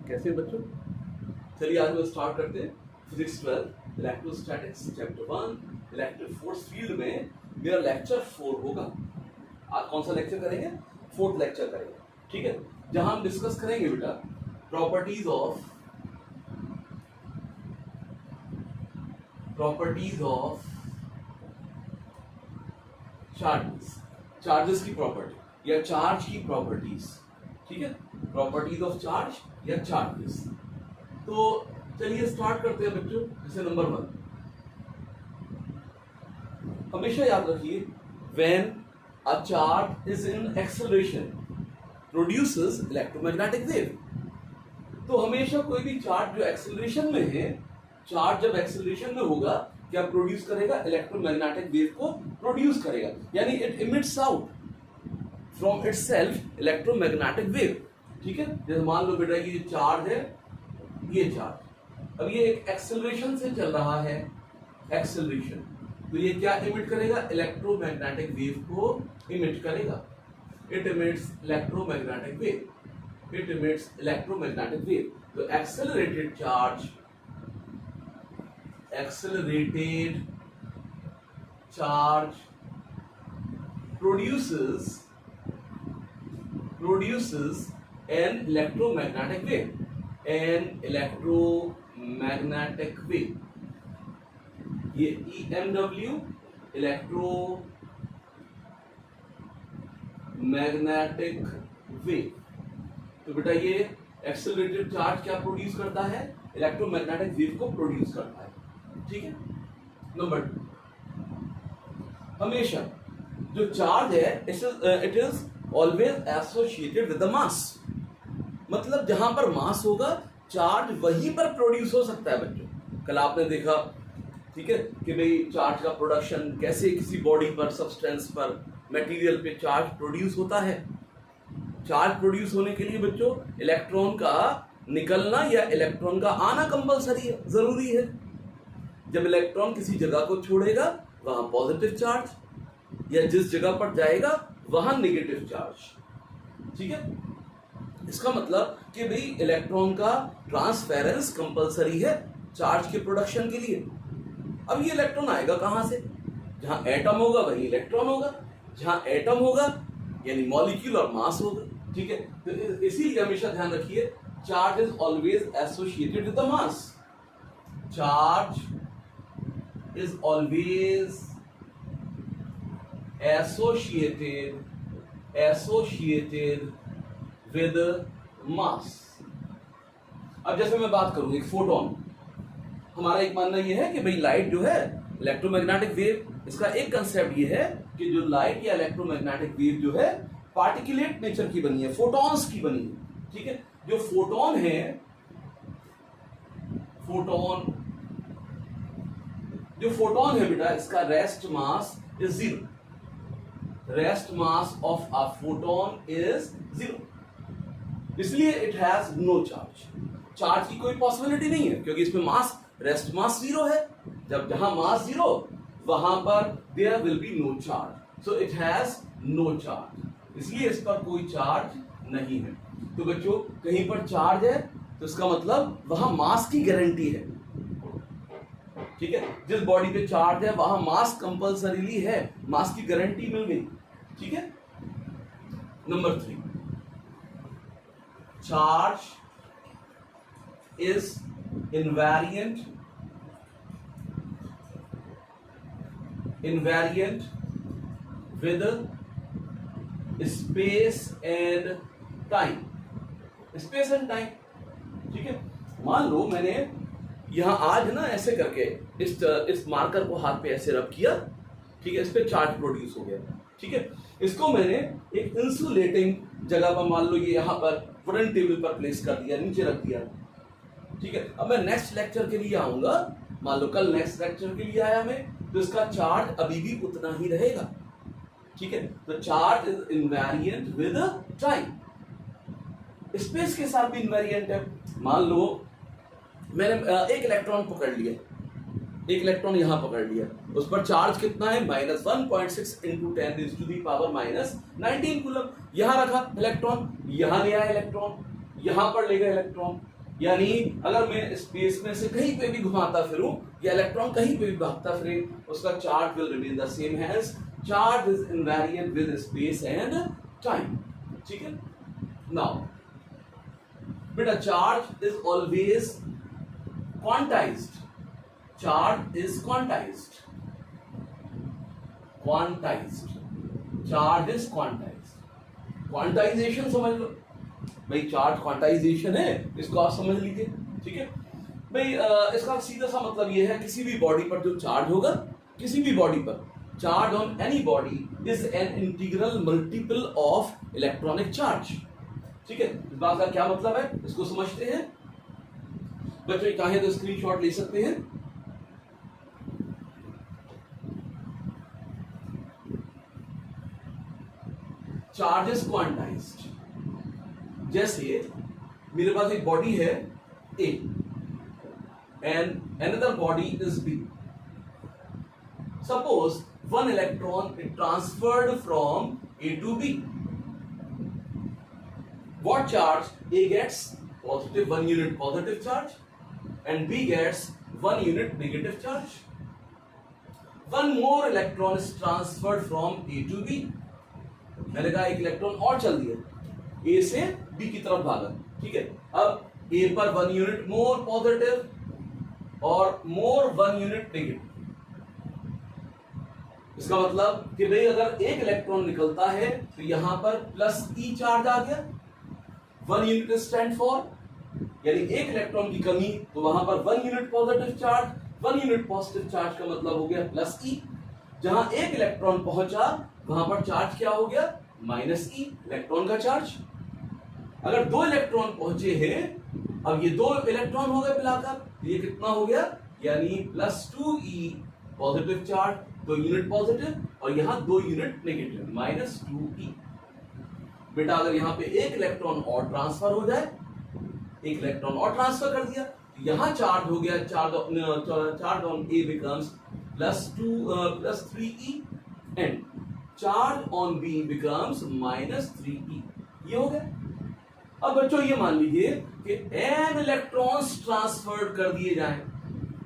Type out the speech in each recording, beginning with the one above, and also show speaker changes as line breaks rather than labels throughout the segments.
कैसे बच्चों? चलिए आज हम स्टार्ट करते हैं physics 12 electrostatics chapter 1 electric force field में मेरा लेक्चर 4 होगा। आज कौन सा लेक्चर करेंगे? फोर्थ लेक्चर करेंगे, ठीक है, जहां हम डिस्कस करेंगे बेटा प्रॉपर्टीज ऑफ चार्जेस की प्रॉपर्टी या चार्ज की प्रॉपर्टीज, ठीक है, प्रॉपर्टीज ऑफ चार्ज या चार्जेस। तो चलिए स्टार्ट करते हैं बच्चों। जैसे नंबर 1, हमेशा याद रखिए when a charge is in acceleration produces electromagnetic wave. तो हमेशा कोई भी चार्ज जो एक्सेलरेशन में है, चार्ज जब एक्सेलरेशन में होगा क्या प्रोड्यूस करेगा? इलेक्ट्रोमैग्नेटिक वेव को प्रोड्यूस करेगा, यानी it emits out from itself electromagnetic wave, ठीक है। जैसे मान लो बेटा ये चार्ज है, ये चार्ज अब ये एक एक्सेलरेशन से चल रहा है, एक्सेलरेशन, तो ये क्या इमिट करेगा? इलेक्ट्रोमैग्नेटिक वेव को इमिट करेगा। It emits electromagnetic wave, it emits electromagnetic wave. तो accelerated charge produces an electromagnetic wave, ये EMW इलेक्ट्रोमैग्नेटिक वेव। तो बेटा ये एक्सेलरेटेड चार्ज क्या प्रोड्यूस करता है? इलेक्ट्रोमैग्नेटिक वेव को प्रोड्यूस करता है, ठीक है। नंबर 2, हमेशा जो चार्ज है it is always associated with the mass. मतलब जहां पर मास होगा चार्ज वहीं पर प्रोड्यूस हो सकता है बच्चों। कल आपने देखा, ठीक है, कि भाई चार्ज का प्रोडक्शन कैसे किसी बॉडी पर, सब्सटेंस पर, मटेरियल पे चार्ज प्रोड्यूस होता है। चार्ज प्रोड्यूस होने के लिए बच्चों इलेक्ट्रॉन का निकलना या इलेक्ट्रॉन का आना कंपलसरी है, जरूरी है। जब इलेक्ट्रॉन किसी जगह को छोड़ेगा वहां पॉजिटिव चार्ज, या जिस जगह पर जाएगा वहां नेगेटिव चार्ज, ठीक है। इसका मतलब कि भाई इलेक्ट्रॉन का ट्रांसफेरेंस कंपलसरी है चार्ज के प्रोडक्शन के लिए। अब ये इलेक्ट्रॉन आएगा कहां से? जहां एटम होगा वहीं इलेक्ट्रॉन होगा, जहां एटम होगा यानी मॉलिक्यूल और मास होगा, ठीक है। तो इसीलिए हमेशा ध्यान रखिए charge is always associated with the mass. Charge is always associated with mass। अब जैसे मैं बात करूं एक फोटोन, हमारा एक मानना यह है कि भाई लाइट जो है इलेक्ट्रोमैग्नेटिक वेव, इसका एक कंसेप्ट ये है कि जो लाइट या इलेक्ट्रोमैग्नेटिक वेव जो है पार्टिकुलेट नेचर की बनी है, फोटॉन्स की बनी है, ठीक है। जो फोटोन है, जो फोटोन है बेटा इसका rest mass is 0। Rest mass of a photon is 0, इसलिए it has no charge. Charge की कोई पॉसिबिलिटी नहीं है क्योंकि इसमें मास, रेस्ट मास 0 है। जब जहां मास 0 वहां पर there will be no charge, so it has no charge, इसलिए इस पर कोई चार्ज नहीं है। तो बच्चों कहीं पर चार्ज है तो इसका मतलब वहां मास की गारंटी है, ठीक है। जिस बॉडी पे चार्ज है वहां मास कंपलसरीली है, मास की गारंटी मिल गई, ठीक है। Number 3, charge is invariant with space and time. Space and time, ठीक है। मान लो मैंने यहां आज ना ऐसे करके इस मार्कर को हाथ पे ऐसे रब किया, ठीक है, इस पे चार्ज प्रोड्यूस हो गया, ठीक है। इसको मैंने एक इंसुलेटिंग जगह पर, मान लो ये यहां पर वुडन टेबल पर प्लेस कर दिया, नीचे रख दिया, ठीक है। अब मैं नेक्स्ट लेक्चर के लिए आऊंगा, मान लो कल नेक्स्ट लेक्चर के लिए आया मैं, तो इसका चार्ज अभी भी उतना ही रहेगा, ठीक है। तो charge is invariant with time. Space के साथ भी इनवेरिएंट है। मान लो मैंने एक इलेक्ट्रॉन पकड़ लिया, एक इलेक्ट्रॉन यहां पकड़ लिया, उस पर चार्ज कितना है? -1.6 × 10⁻⁻19 कूलम। यहां रखा इलेक्ट्रॉन, यहां ले आया इलेक्ट्रॉन, यहां पर ले गया इलेक्ट्रॉन, यानी अगर मैं स्पेस में से कहीं पे भी घुमाता फिरूं या इलेक्ट्रॉन कहीं पे भी भागता फिरे, उसका charge will remain the same, hence charge is invariant with space and time. ठीक है, नाउ बेटा charge is always quantized, charge is quantized, quantized, charge is quantized. Quantization समझ लो भाई, चार्ज क्वांटाइजेशन है, इसको आप समझ लीजिए। ठीक है भाई, इसका सीधा सा मतलब ये है किसी भी बॉडी पर जो चार्ज होगा, किसी भी बॉडी पर charge on any body is an integral multiple of electronic charge. ठीक है, इस बात का क्या मतलब है, इसको समझते हैं बच्चों। चाहे तो स्क्रीनशॉट ले सकते हैं। चार्ज इज क्वांटाइज्ड, जैसे मेरे पास एक बॉडी है A and another body is B. Suppose one electron is transferred from A to B. What charge? A gets positive 1 unit positive charge and B gets 1 unit negative charge. One more electron is transferred from A to B. मैंने कहा एक electron और चल दिया, A से B की तरफ भागा। ठीक है, अब A पर 1 यूनिट मोर पॉजिटिव और मोर 1 यूनिट नेगेटिव। इसका मतलब कि भाई अगर एक इलेक्ट्रॉन निकलता है तो यहां पर प्लस E चार्ज आ गया, 1 यूनिट स्टैंड फॉर, यानी एक इलेक्ट्रॉन की कमी तो वहां पर 1 unit positive charge, 1 unit positive charge का मतलब हो गया प्लस E। जहां एक इलेक्ट्रॉन पहुंचा वहां पर चार्ज क्या हो गया, माइनस E, इलेक्ट्रॉन का चार्ज। अगर 2 इलेक्ट्रॉन पहुंचे हैं, अब ये 2 इलेक्ट्रॉन हो गए मिलाकर, ये कितना हो गया, यानी plus 2E positive charge, 2 unit positive, और यहां 2 यूनिट नेगेटिव, माइनस 2E। बेटा अगर यहां पे एक इलेक्ट्रॉन और ट्रांसफर हो जाए, एक इलेक्ट्रॉन और ट्रांसफर कर दिया, यहां चार्ज हो गया, charge on A becomes plus 3E and charge on B becomes minus 3E। ये हो गया। अब बच्चों ये मान लीजिए कि n इलेक्ट्रॉन्स ट्रांसफर कर दिए जाएं।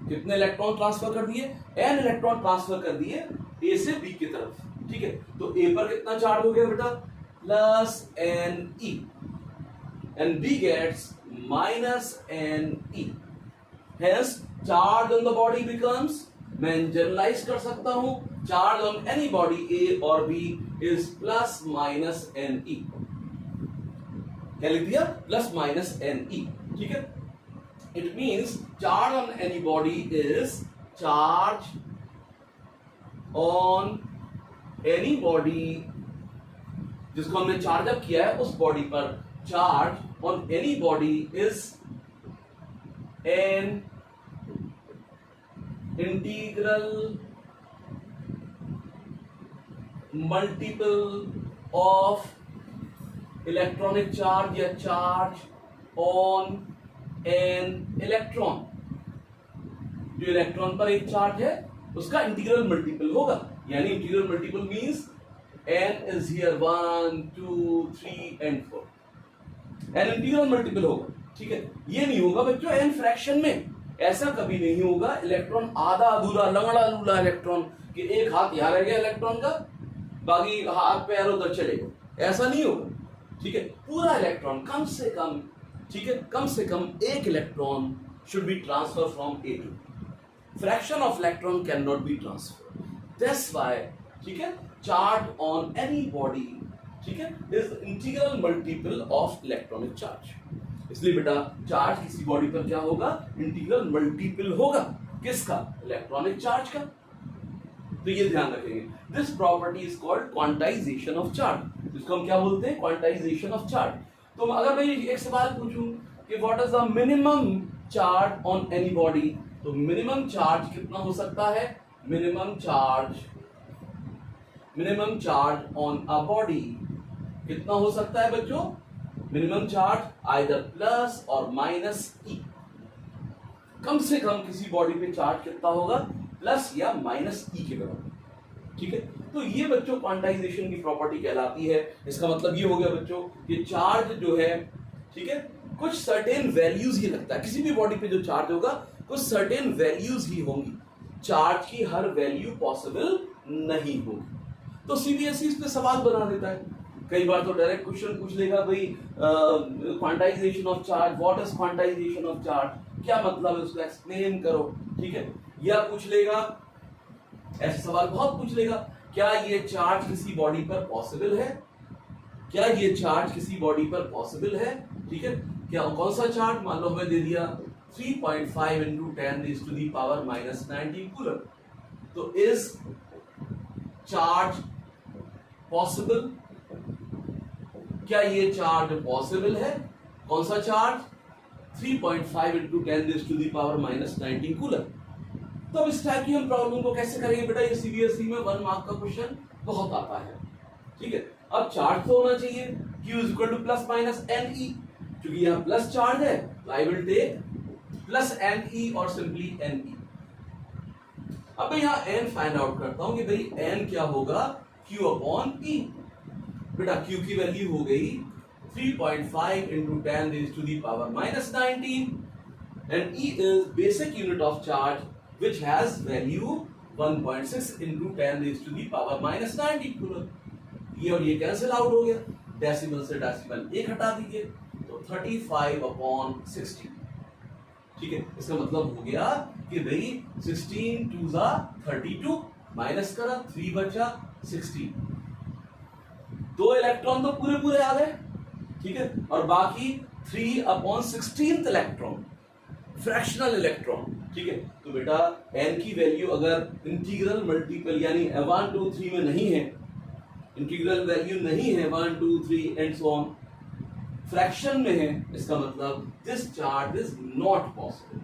कितने इलेक्ट्रॉन ट्रांसफर कर दिए, n इलेक्ट्रॉन ट्रांसफर कर दिए A से B की तरफ। ठीक है, तो A पर कितना चार्ज हो गया बेटा, plus NE and B gets minus NE, hence charge on the body becomes, मैं जनरलाइज कर सकता हूं, charge on any body A और B is plus minus NE। क्या लिख दिया, प्लस माइनस NE। ठीक है, it means charge on any body is charge on any body, जिसको हमने चार्ज अप किया है उस बॉडी पर, charge on any body is an integral multiple of electronic charge या चार्ज ऑन एन इलेक्ट्रॉन। जो इलेक्ट्रॉन पर एक चार्ज है उसका इंटीग्रल मल्टीपल होगा, यानी integral multiple means n is here 1 2 3 and 4, n integral multiple होगा। ठीक है, ये नहीं होगा बच्चों n फ्रैक्शन में, ऐसा कभी नहीं होगा। इलेक्ट्रॉन आधा अधूरा लंगड़ा लूला इलेक्ट्रॉन कि एक हाथ यहां रह गया इलेक्ट्रॉन का, बाकी हाथ पैर उधर चले गए, ऐसा नहीं होगा। ठीक है, पूरा इलेक्ट्रॉन कम से कम, ठीक है, कम से कम एक electron should be transfer from A to B। Fraction of electron can not be transfer, that's why, ठीक है, चार्ज ऑन एनी बॉडी, ठीक है, is integral multiple of electronic charge. इसलिए बेटा चार्ज किसी बॉडी पर क्या होगा, इंटीग्रल मल्टीपल होगा, किसका, इलेक्ट्रॉनिक चार्ज का। तो ये ध्यान रखेंगे, this property is called quantization of charge, जिसको हम क्या बोलते हैं, क्वांटाइजेशन ऑफ चार्ज। तो अगर मैं एक सवाल पूछूं कि what is the minimum charge on any body, तो मिनिमम चार्ज कितना हो सकता है, minimum charge on a body कितना हो सकता है बच्चों, मिनिमम चार्ज आइदर प्लस और माइनस E। कम से कम किसी बॉडी पे चार्ज कितना होगा, प्लस या माइनस E के बराबर। ठीक है, तो ये बच्चों क्वांटाइजेशन की प्रॉपर्टी कहलाती है। इसका मतलब ये हो गया बच्चों कि चार्ज जो है, ठीक है, कुछ सर्टेन वैल्यूज ही लगता है। किसी भी बॉडी पे जो चार्ज होगा कुछ सर्टेन वैल्यूज ही होंगी, चार्ज की हर वैल्यू पॉसिबल नहीं होगी। तो सीबीएसई इस पे सवाल बना देता है। कई बार तो डायरेक्ट क्वेश्चन पूछ लेगा भाई quantization of charge, what is quantization of charge, क्या मतलब है उसको एक्सप्लेन करो, ठीक है। या पूछ लेगा, ऐसे सवाल बहुत पूछ लेगा, क्या ये चार्ज किसी बॉडी पर पॉसिबल है, क्या ये चार्ज किसी बॉडी पर पॉसिबल है, ठीक है। क्या कौन सा चार्ज, मान लो हमें दे दिया 3.5 into 10 raised to the power minus 19 coulomb, तो इज चार्ज पॉसिबल, क्या ये चार्ज पॉसिबल है, कौन सा charge, 3.5 into 10 raised to the power minus 19 coulomb. तो अब इस टाइप की हम प्रॉब्लम को कैसे करेंगे बेटा, ये सीबीएसई में 1 मार्क का क्वेश्चन बहुत आता है, ठीक है। अब चार्ज तो होना चाहिए Q is equal to plus minus NE, क्योंकि यहाँ प्लस चार्ज है तो I will take plus NE और सिंपली NE। अब मैं यहाँ N फाइंड आउट करता हूं कि भाई N क्या होगा, Q अपॉन E। बेटा Q की वैल्यू हो गई 3.5 into 10 raised to the power minus 19 and E is basic unit of charge which has value 1.6 into 10 raised to the power minus 19 coulomb. ये और ये कैंसिल आउट हो गया, डेसिमल से डेसिमल एक हटा दीजिए तो 35 अपॉन 60, ठीक है। इसका मतलब हो गया कि भाई 16 2 जा 32, माइनस करा 3 बचा 16, 2 इलेक्ट्रॉन तो पूरे पूरे आ गए, ठीक है। और बाकी 3 upon 16th electron, fractional electron, ठीक है। तो बेटा n की वैल्यू अगर इंटीग्रल मल्टीपल यानी 1 2 3 में नहीं है, इंटीग्रल वैल्यू नहीं है 1 2 3 एंड सो ऑन, फ्रैक्शन में है, इसका मतलब this charge is not possible,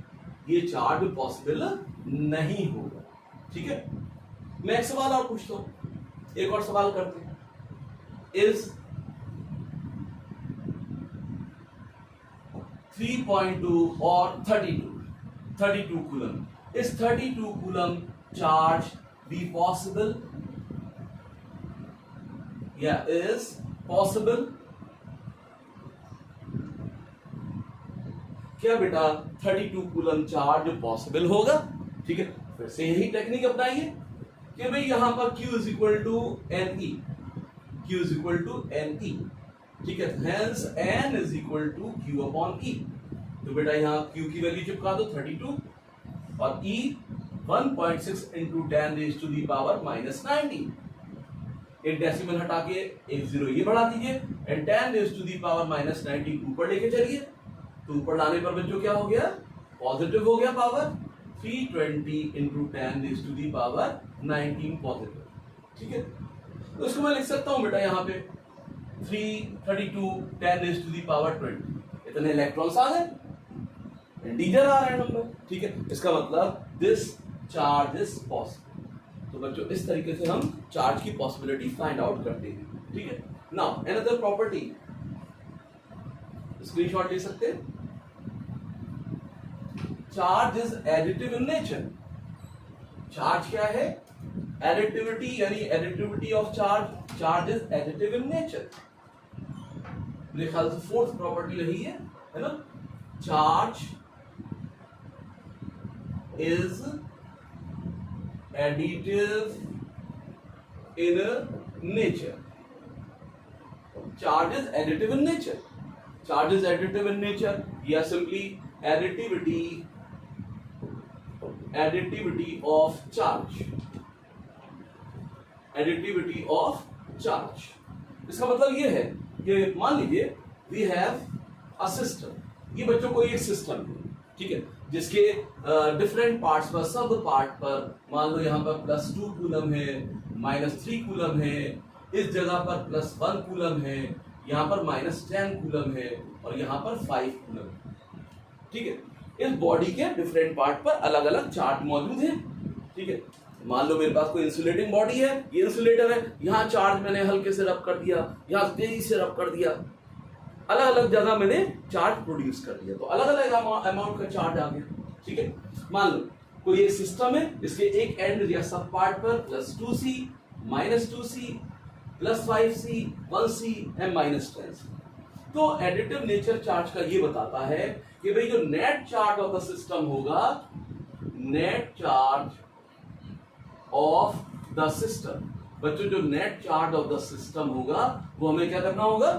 ये चार्ज पॉसिबल नहीं होगा, ठीक है। मैं एक सवाल और पूछता हूं, एक और सवाल करते हैं, इज 3.2 और 32 coulomb, is 32 coulomb charge be possible, या इज पॉसिबल। क्या बेटा 32 कूलम चार्ज पॉसिबल होगा, ठीक है। फिर से यही टेक्निक अपनाइए कि भाई यहां पर Q is equal to NE, Q is equal to NE, ठीक है। Hence N is equal to Q upon E। तो बेटा यहां Q की वैल्यू चिपका दो 32 और E 1.6 into 10 raised to the power minus 19, एक डेसिमल हटा के एक जीरो ये बढ़ा दीजिए and 10 raised to the power minus 19 ऊपर लेके चलिए, तो ऊपर लाने पर बच्चों क्या हो गया, पॉजिटिव हो गया power, 320 into 10 raised to the power 19 positive, ठीक है। तो इसको मैं लिख सकता हूं बेटा यहाँ पे 332 10 raised to the power 20, इतने इलेक्ट्रॉन्स आ गए, इंटीजर आ रहा है नंबर, ठीक है। इसका मतलब दिस चार्ज इज पॉसिबल। तो बच्चों इस तरीके से हम चार्ज की पॉसिबिलिटी फाइंड आउट करते हैं, ठीक है। नाउ अनदर प्रॉपर्टी, स्क्रीनशॉट ले सकते हैं, charge is additive in nature. Charge क्या है, एडिटिविटी, यानी additivity of charge, charge is additive in nature. मेरे ख्याल से फोर्थ प्रॉपर्टी रही है ना, charge is additive in nature, charge is additive in nature, charge is additive in nature, या simply additivity of charge, additivity of charge। इसका मतलब ये है कि मान लीजिए we have a system, ये बच्चों को एक सिस्टम है, ठीक है, जिसके डिफरेंट पार्ट्स पर, सब पार्ट पर मान लो यहाँ पर +2 कूलम है, -3 कूलम है, इस जगह पर +1 कूलम है, यहाँ पर -10 कूलम है और यहाँ पर 5 कूलम है, ठीक है। इस बॉडी के डिफरेंट पार्ट पर अलग अलग चार्ज मौजूद है, ठीक है। मान लो मेरे पास कोई इंसुलेटिंग बॉडी है, ये इंसुलेटर है, यहाँ चार्ज मैंने हल्के से रब कर दिया, यहाँ तेजी से रब कर दिया, अलग अलग जगह मैंने चार्ज प्रोड्यूस कर दिया, तो अलग अलग अमाउंट का चार्ज आ गया, ठीक है। मान लो कोई एक सिस्टम है, इसके एक एंड या सब पार्ट पर +2c, -2c, +5c, 1c and -10c, तो एडिटिव नेचर चार्ज का ये बताता है कि भाई जो net charge of the system होगा, net charge of the system, बच्चों जो net charge of the system होगा वो हमें क्या करना होगा,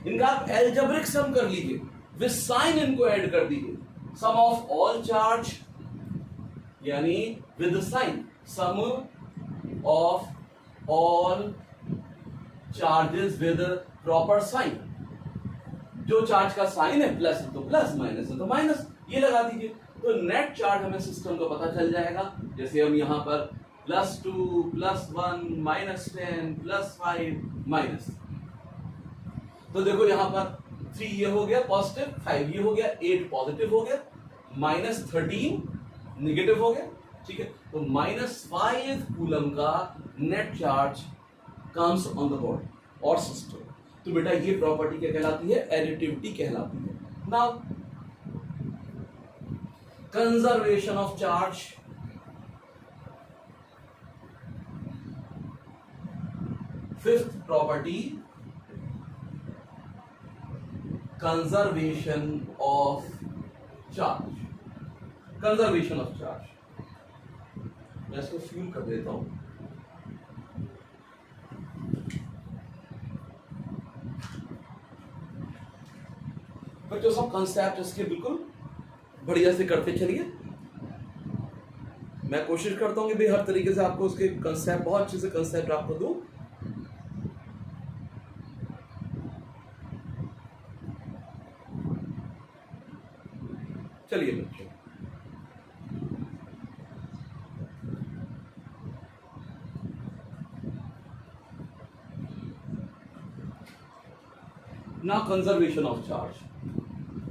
इनका आप एल्जेब्रिक सम कर लीजिए, विद साइन इनको ऐड कर दीजिए, सम ऑफ ऑल चार्ज यानी with sign, sum of all charges with proper sign, जो चार्ज का साइन है प्लस है तो प्लस, माइनस है तो माइनस, ये लगा दीजिए। तो नेट चार्ज हमें सिस्टम का पता चल जाएगा। जैसे हम यहां पर +2 +1 -10 +5 माइनस, तो देखो यहां पर 3 ये हो गया पॉजिटिव, 5 ये हो गया, 8 पॉजिटिव हो गया, -13 निगेटिव हो गया, ठीक है। तो -5 कूलम का net charge comes on the board और सिस्टम। तो बेटा ये प्रॉपर्टी क्या कहलाती है, एडिटिविटी कहलाती है। Now conservation of charge, fifth property, conservation of charge, conservation of charge. मैं इसको फ्यूल कर देता हूं। बच्चों सब कंसेप्ट इसके बिल्कुल बढ़िया से करते चलिए। मैं कोशिश करता हूं कि भाई हर तरीके से आपको उसके कंसेप्ट, बहुत अच्छे से कंसेप्ट आपको दूं। चलिए बच्चों, ना कंजर्वेशन ऑफ चार्ज,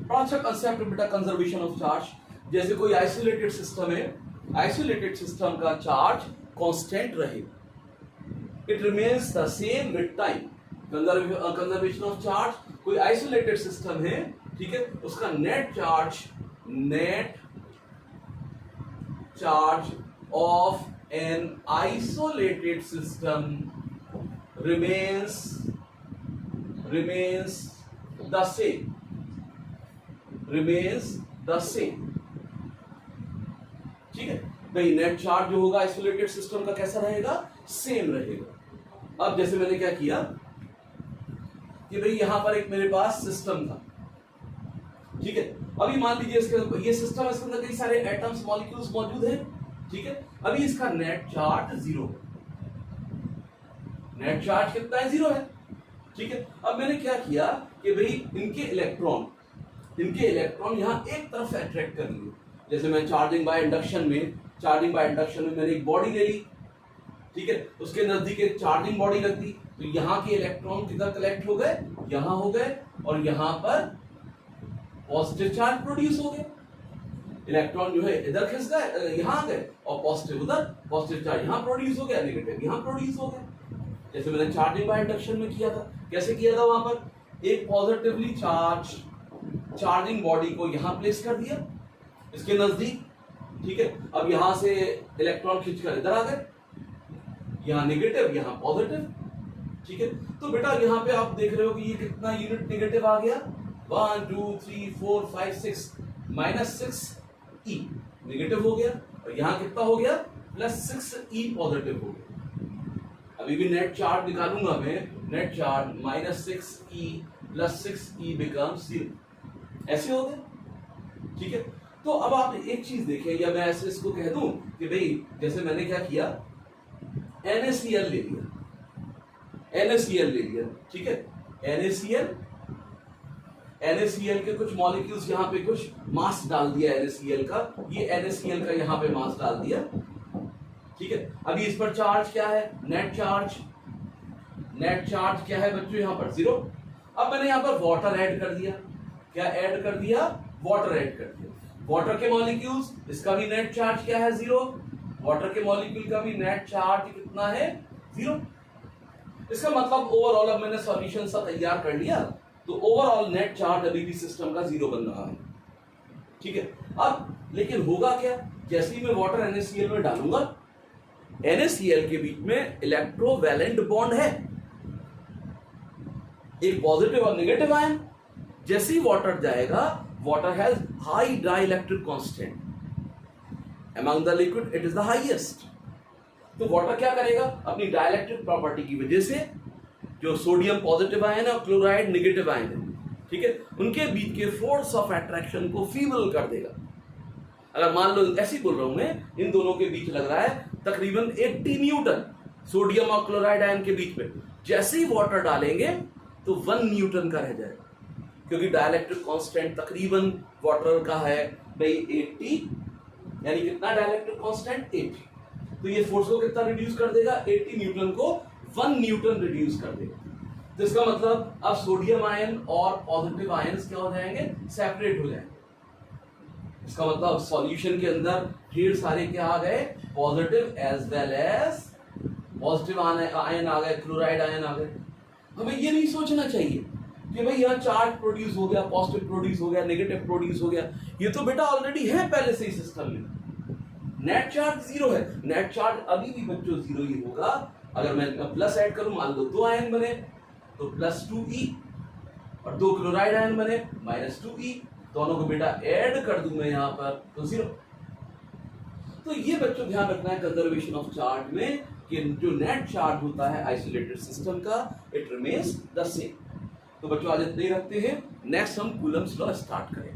बड़ा अच्छा कंसेप्ट बेटा कंजर्वेशन ऑफ चार्ज। जैसे कोई आइसोलेटेड सिस्टम है, आइसोलेटेड सिस्टम का चार्ज कांस्टेंट रहे, it remains the same with time. Conservation of charge, कोई आइसोलेटेड सिस्टम है, ठीक है, उसका net charge of an isolated system remains the same, ठीक है भाई। नेट चार्ज जो होगा आइसोलेटेड सिस्टम का कैसा रहेगा, सेम रहेगा। अब जैसे मैंने क्या किया कि भाई यहां पर एक मेरे पास सिस्टम था, ठीक है। अभी मान लीजिए इसके ये सिस्टम, इसके अंदर कई सारे एटम्स मॉलिक्यूल्स मौजूद हैं, ठीक है। अभी इसका नेट चार्ज 0 है, नेट चार्ज कितना है, 0 है, ठीक है। अब मैंने क्या किया कि भाई इनके इलेक्ट्रॉन यहां एक तरफ अट्रैक्ट कर लिए। जैसे मैं चार्जिंग बाय इंडक्शन में मैंने एक बॉडी ले ली, ठीक है, उसके नजदीक एक चार्जिंग बॉडी रख दी, तो यहां के इलेक्ट्रॉन किधर कलेक्ट हो गए, यहां हो गए, और यहां पर पॉजिटिव चार्ज प्रोड्यूस हो गया। इलेक्ट्रॉन जो है इधर खिंच गए, यहां आ गए, और पॉजिटिव उधर, पॉजिटिव चार्ज यहां प्रोड्यूस हो गया, नेगेटिव यहां प्रोड्यूस हो गया। जैसे मैंने चार्जिंग बाय इंडक्शन में किया था, कैसे किया था, वहां पर एक पॉजिटिवली चार्ज चार्जिंग बॉडी को यहां प्लेस कर दिया इसके नजदीक, ठीक है। अब यहां से इलेक्ट्रॉन खींचकर इधर आ गए, यहां नेगेटिव यहां पॉजिटिव, ठीक है। तो बेटा यहां पे आप देख रहे हो कि ये कितना यूनिट नेगेटिव आ गया, 1 2 3 4 5 6 -6e नेगेटिव हो गया, और यहां कितना हो गया, +6e पॉजिटिव हो गया। अभी भी नेट चार्ज निकालूंगा मैं, net charge -6e +6e becomes 0, ऐसे हो गया, ठीक है। तो अब आप एक चीज देखें, या मैं ऐसे इसको कह दूं कि भाई जैसे मैंने क्या किया, NaCl ले लिया, ठीक है। NaCl के कुछ मॉलिक्यूल्स यहाँ पे कुछ मास डाल दिया NaCl का, ये NaCl का यहाँ पे मास डाल दिया, ठीक है। अभी इस पर चार्ज क्या है, नेट चार्ज क्या है बच्चों, यहाँ पर 0। अब मैंने यहाँ पर वाटर ऐड कर दिया, क्या ऐड कर दिया, वाटर ऐड कर दिया। वाटर के मॉलिक्यूल्स, इसका भी नेट चार्ज क्या है, 0। वाटर के मॉलिक्यूल का भी नेट चार्ज कितना है, 0। इसका मतलब ओवरऑल, अब मैंने सॉल्यूशन सा तैयार कर लिया, तो ओवरऑल नेट चार्ज अभी भी सिस्टम का 0 बन रहा है, ठीक है। अब लेकिन होगा क्या, जैसे ही मैं वाटर NaCl में डालूंगा, NaCl के बीच में इलेक्ट्रोवैलेंट बॉन्ड है, एक पॉजिटिव और नेगेटिव आयन। जैसे ही वाटर जाएगा, water has high dielectric constant, among the liquid it is the highest. तो वाटर क्या करेगा, अपनी डाइलेक्ट्रिक प्रॉपर्टी की वजह से जो सोडियम पॉजिटिव आयन है और क्लोराइड नेगेटिव आयन है, ठीक है, उनके बीच के फोर्स ऑफ अट्रैक्शन को फीबल कर देगा। अगर मान लो ऐसे ही बोल रहा हूं मैं, इन दोनों के बीच लग रहा है तकरीबन 80 न्यूटन सोडियम और क्लोराइड आयन के बीच में, जैसे ही वाटर डालेंगे तो 1 न्यूटन का रह जाएगा, क्योंकि डाइलेक्ट्रिक कांस्टेंट तकरीबन वाटर का है भाई 80, यानी कितना डाइलेक्ट्रिक कांस्टेंट 80। तो ये फोर्स को कितना रिड्यूस कर देगा, 80 न्यूटन को 1 न्यूटन रिड्यूस कर देगा। तो इसका मतलब अब सोडियम आयन और पॉजिटिव आयंस क्या हो जाएंगे, सेपरेट हो जाएंगे। इसका मतलब सॉल्यूशन के अंदर ढेर सारे क्या आ गए, positive as well as positive ion आ गए, क्लोराइड आयन आ गए। हमें ये नहीं सोचना चाहिए कि भाई यहाँ चार्ज प्रोड्यूस हो गया, पॉजिटिव प्रोड्यूस हो गया, नेगेटिव प्रोड्यूस हो गया। ये तो बेटा ऑलरेडी है पहले से ही सिस्टम में। नेट चार्ज 0 है, नेट चार्ज अभी भी बच्चों 0 ही होगा। अगर मैं प्लस ऐड करूं, मान लो 2 आयन बने तो +2e, और 2 क्लोराइड आयन बने -2e, दोनों को बेटा ऐड कर दूं मैं यहां पर तो 0। तो ये बच्चों ध्यान रखना है कंजर्वेशन ऑफ चार्ज में कि जो नेट चार्ज होता है आइसोलेटेड सिस्टम का, इट रिमेन्स द सेम। तो बच्चों आज इतना ही रखते हैं, नेक्स्ट हम कूलम्स लॉ स्टार्ट करेंगे।